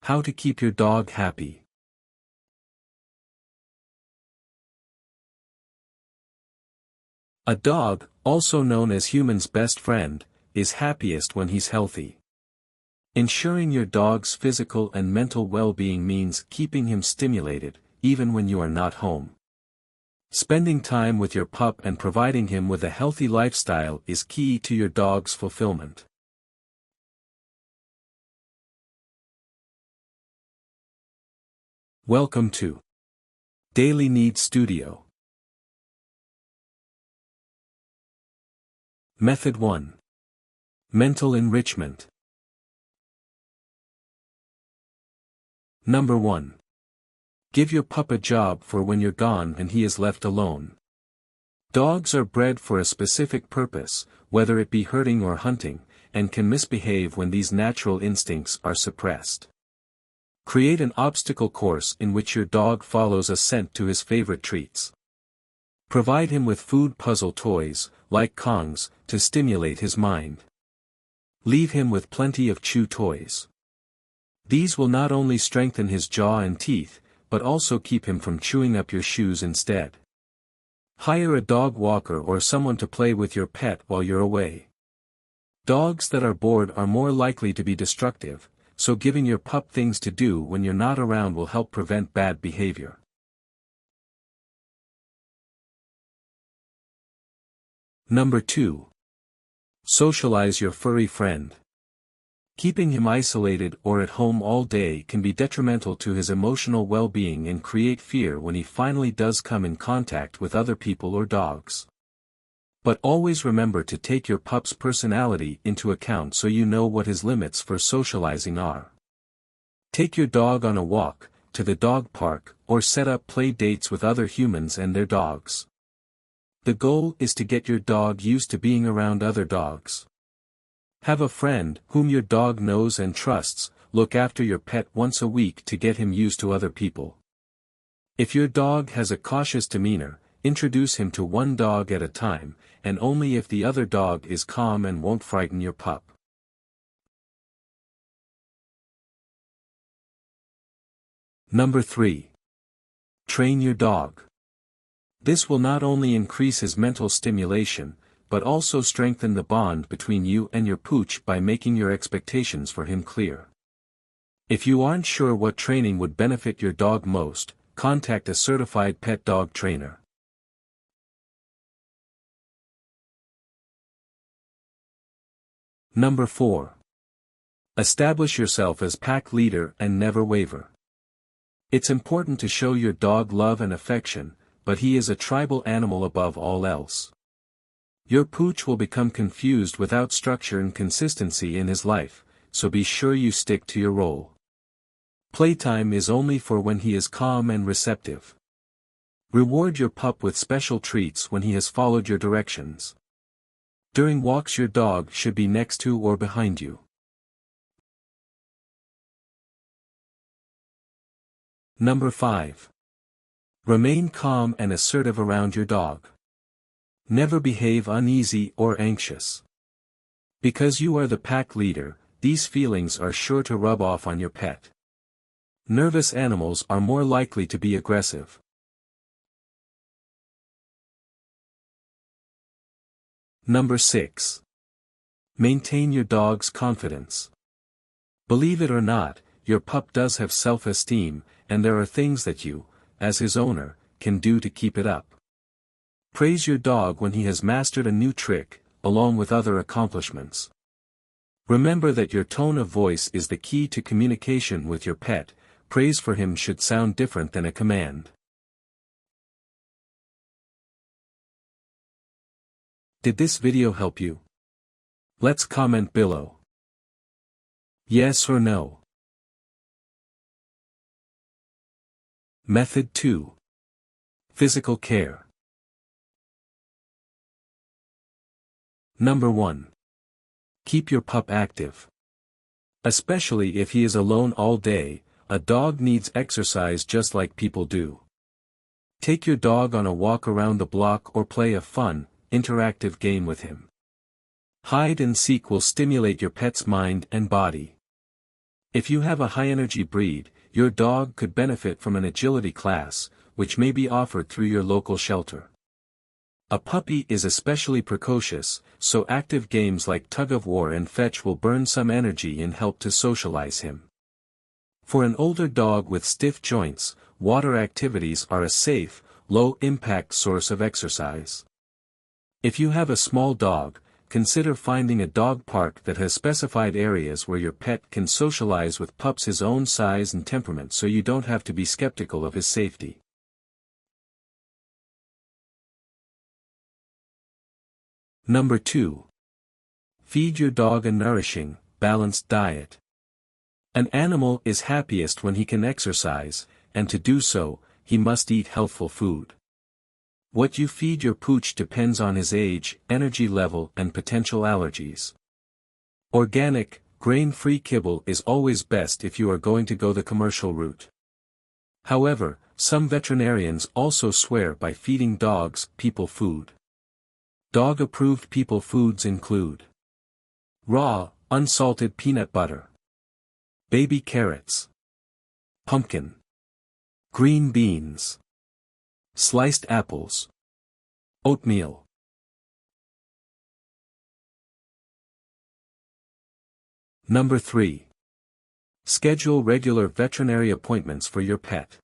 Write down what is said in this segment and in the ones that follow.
How to keep your dog happy. A dog, also known as humans' best friend, is happiest when he's healthy. Ensuring your dog's physical and mental well-being means keeping him stimulated, even when you are not home. Spending time with your pup and providing him with a healthy lifestyle is key to your dog's fulfillment. Welcome to Daily Needs Studio. Method 1. Mental enrichment. Number 1. Give your pup a job for when you're gone and he is left alone. Dogs are bred for a specific purpose, whether it be herding or hunting, and can misbehave when these natural instincts are suppressed. Create an obstacle course in which your dog follows a scent to his favorite treats. Provide him with food puzzle toys, like Kongs, to stimulate his mind. Leave him with plenty of chew toys. These will not only strengthen his jaw and teeth, but also keep him from chewing up your shoes instead. Hire a dog walker or someone to play with your pet while you're away. Dogs that are bored are more likely to be destructive, so giving your pup things to do when you're not around will help prevent bad behavior. Number 2. Socialize your furry friend. Keeping him isolated or at home all day can be detrimental to his emotional well-being and create fear when he finally does come in contact with other people or dogs. But always remember to take your pup's personality into account so you know what his limits for socializing are. Take your dog on a walk, to the dog park, or set up play dates with other humans and their dogs. The goal is to get your dog used to being around other dogs. Have a friend, whom your dog knows and trusts, look after your pet once a week to get him used to other people. If your dog has a cautious demeanor, introduce him to one dog at a time, and only if the other dog is calm and won't frighten your pup. Number 3. Train your dog. This will not only increase his mental stimulation, but also strengthen the bond between you and your pooch by making your expectations for him clear. If you aren't sure what training would benefit your dog most, contact a certified pet dog trainer. Number 4. Establish yourself as pack leader and never waver. It's important to show your dog love and affection, but he is a tribal animal above all else. Your pooch will become confused without structure and consistency in his life, so be sure you stick to your role. Playtime is only for when he is calm and receptive. Reward your pup with special treats when he has followed your directions. During walks your dog should be next to or behind you. Number 5. Remain calm and assertive around your dog. Never behave uneasy or anxious. Because you are the pack leader, these feelings are sure to rub off on your pet. Nervous animals are more likely to be aggressive. Number 6. Maintain your dog's confidence. Believe it or not, your pup does have self-esteem, and there are things that you, as his owner, can do to keep it up. Praise your dog when he has mastered a new trick, along with other accomplishments. Remember that your tone of voice is the key to communication with your pet. Praise for him should sound different than a command. Did this video help you? Let's comment below. Yes or no. Method 2. Physical care. Number 1. Keep your pup active. Especially if he is alone all day, a dog needs exercise just like people do. Take your dog on a walk around the block or play a fun, interactive game with him. Hide and seek will stimulate your pet's mind and body. If you have a high-energy breed, your dog could benefit from an agility class, which may be offered through your local shelter. A puppy is especially precocious, so active games like tug-of-war and fetch will burn some energy and help to socialize him. For an older dog with stiff joints, water activities are a safe, low-impact source of exercise. If you have a small dog, consider finding a dog park that has specified areas where your pet can socialize with pups his own size and temperament, so you don't have to be skeptical of his safety. Number 2. Feed your dog a nourishing, balanced diet. An animal is happiest when he can exercise, and to do so, he must eat healthful food. What you feed your pooch depends on his age, energy level, and potential allergies. Organic, grain-free kibble is always best if you are going to go the commercial route. However, some veterinarians also swear by feeding dogs people food. Dog-approved people foods include raw, unsalted peanut butter, baby carrots, pumpkin, green beans, sliced apples, oatmeal. Number 3. Schedule regular veterinary appointments for your pet.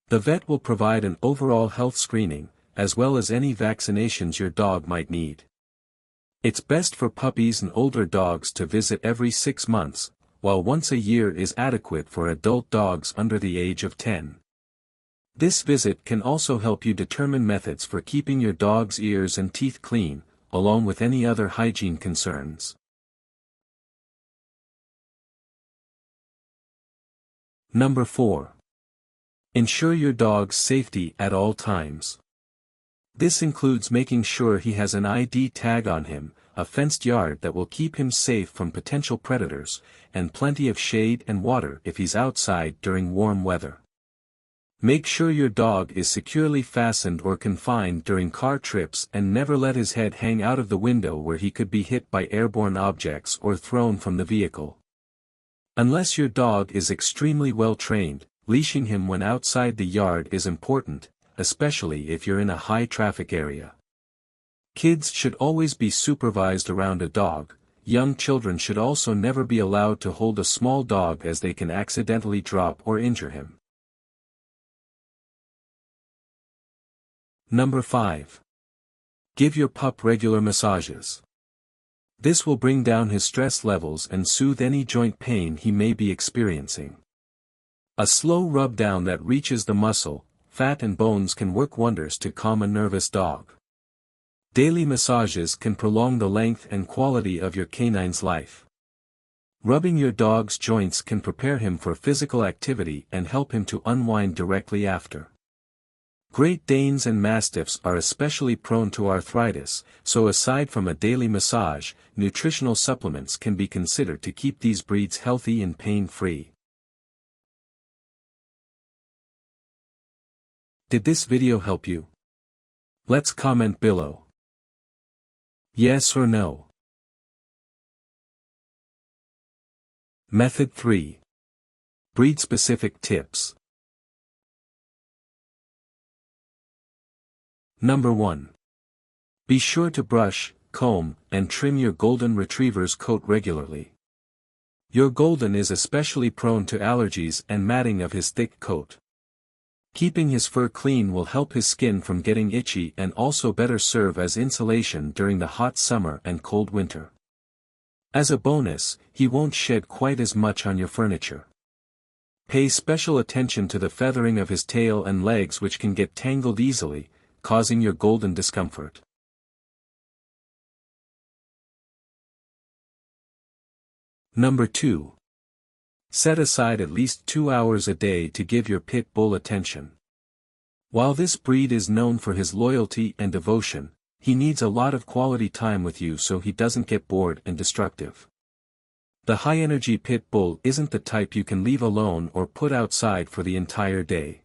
The vet will provide an overall health screening, as well as any vaccinations your dog might need. It's best for puppies and older dogs to visit every 6 months, while once a year is adequate for adult dogs under the age of 10. This visit can also help you determine methods for keeping your dog's ears and teeth clean, along with any other hygiene concerns. Number 4. Ensure your dog's safety at all times. This includes making sure he has an ID tag on him, a fenced yard that will keep him safe from potential predators, and plenty of shade and water if he's outside during warm weather. Make sure your dog is securely fastened or confined during car trips, and never let his head hang out of the window where he could be hit by airborne objects or thrown from the vehicle. Unless your dog is extremely well trained, leashing him when outside the yard is important, especially if you're in a high-traffic area. Kids should always be supervised around a dog. Young children should also never be allowed to hold a small dog, as they can accidentally drop or injure him. Number 5. Give your pup regular massages. This will bring down his stress levels and soothe any joint pain he may be experiencing. A slow rub down that reaches the muscle, fat and bones can work wonders to calm a nervous dog. Daily massages can prolong the length and quality of your canine's life. Rubbing your dog's joints can prepare him for physical activity and help him to unwind directly after. Great Danes and Mastiffs are especially prone to arthritis, so aside from a daily massage, nutritional supplements can be considered to keep these breeds healthy and pain-free. Did this video help you? Let's comment below. Yes or no? Method 3. Breed-specific tips. Number 1. Be sure to brush, comb, and trim your golden retriever's coat regularly. Your golden is especially prone to allergies and matting of his thick coat. Keeping his fur clean will help his skin from getting itchy and also better serve as insulation during the hot summer and cold winter. As a bonus, he won't shed quite as much on your furniture. Pay special attention to the feathering of his tail and legs, which can get tangled easily, causing your golden discomfort. Number 2. Set aside at least 2 hours a day to give your pit bull attention. While this breed is known for his loyalty and devotion, he needs a lot of quality time with you so he doesn't get bored and destructive. The high-energy pit bull isn't the type you can leave alone or put outside for the entire day.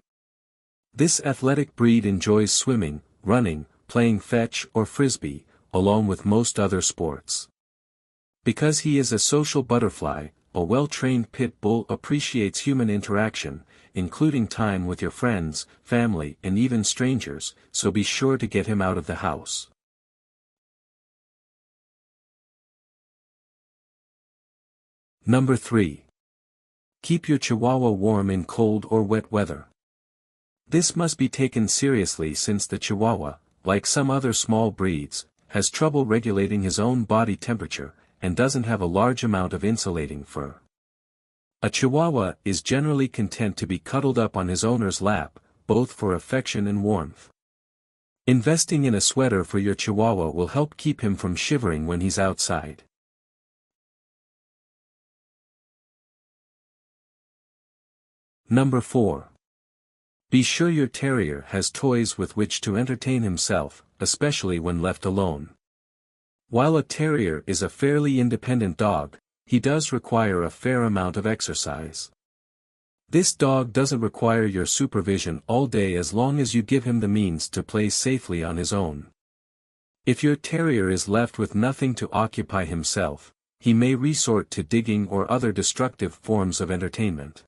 This athletic breed enjoys swimming, running, playing fetch or frisbee, along with most other sports. Because he is a social butterfly, a well-trained pit bull appreciates human interaction, including time with your friends, family, and even strangers, so be sure to get him out of the house. Number 3. Keep your Chihuahua warm in cold or wet weather. This must be taken seriously since the Chihuahua, like some other small breeds, has trouble regulating his own body temperature, and doesn't have a large amount of insulating fur. A Chihuahua is generally content to be cuddled up on his owner's lap, both for affection and warmth. Investing in a sweater for your Chihuahua will help keep him from shivering when he's outside. Number 4. Be sure your terrier has toys with which to entertain himself, especially when left alone. While a terrier is a fairly independent dog, he does require a fair amount of exercise. This dog doesn't require your supervision all day as long as you give him the means to play safely on his own. If your terrier is left with nothing to occupy himself, he may resort to digging or other destructive forms of entertainment.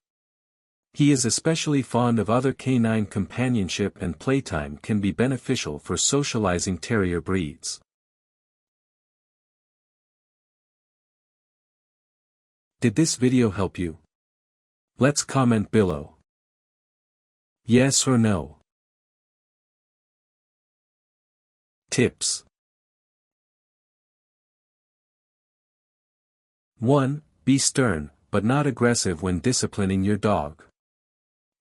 He is especially fond of other canine companionship, and playtime can be beneficial for socializing terrier breeds. Did this video help you? Let's comment below. Yes or no. Tips. 1. Be stern, but not aggressive when disciplining your dog.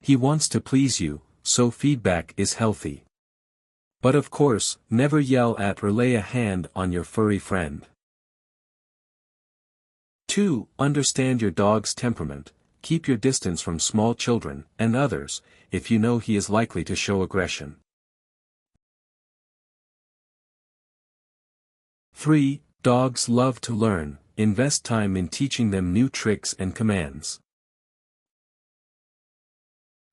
He wants to please you, so feedback is healthy. But of course, never yell at or lay a hand on your furry friend. 2. Understand your dog's temperament. Keep your distance from small children and others, if you know he is likely to show aggression. 3. Dogs love to learn. Invest time in teaching them new tricks and commands.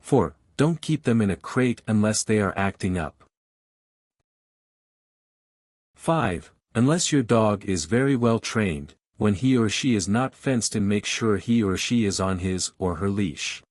4. Don't keep them in a crate unless they are acting up. 5. Unless your dog is very well trained, when he or she is not fenced in, make sure he or she is on his or her leash.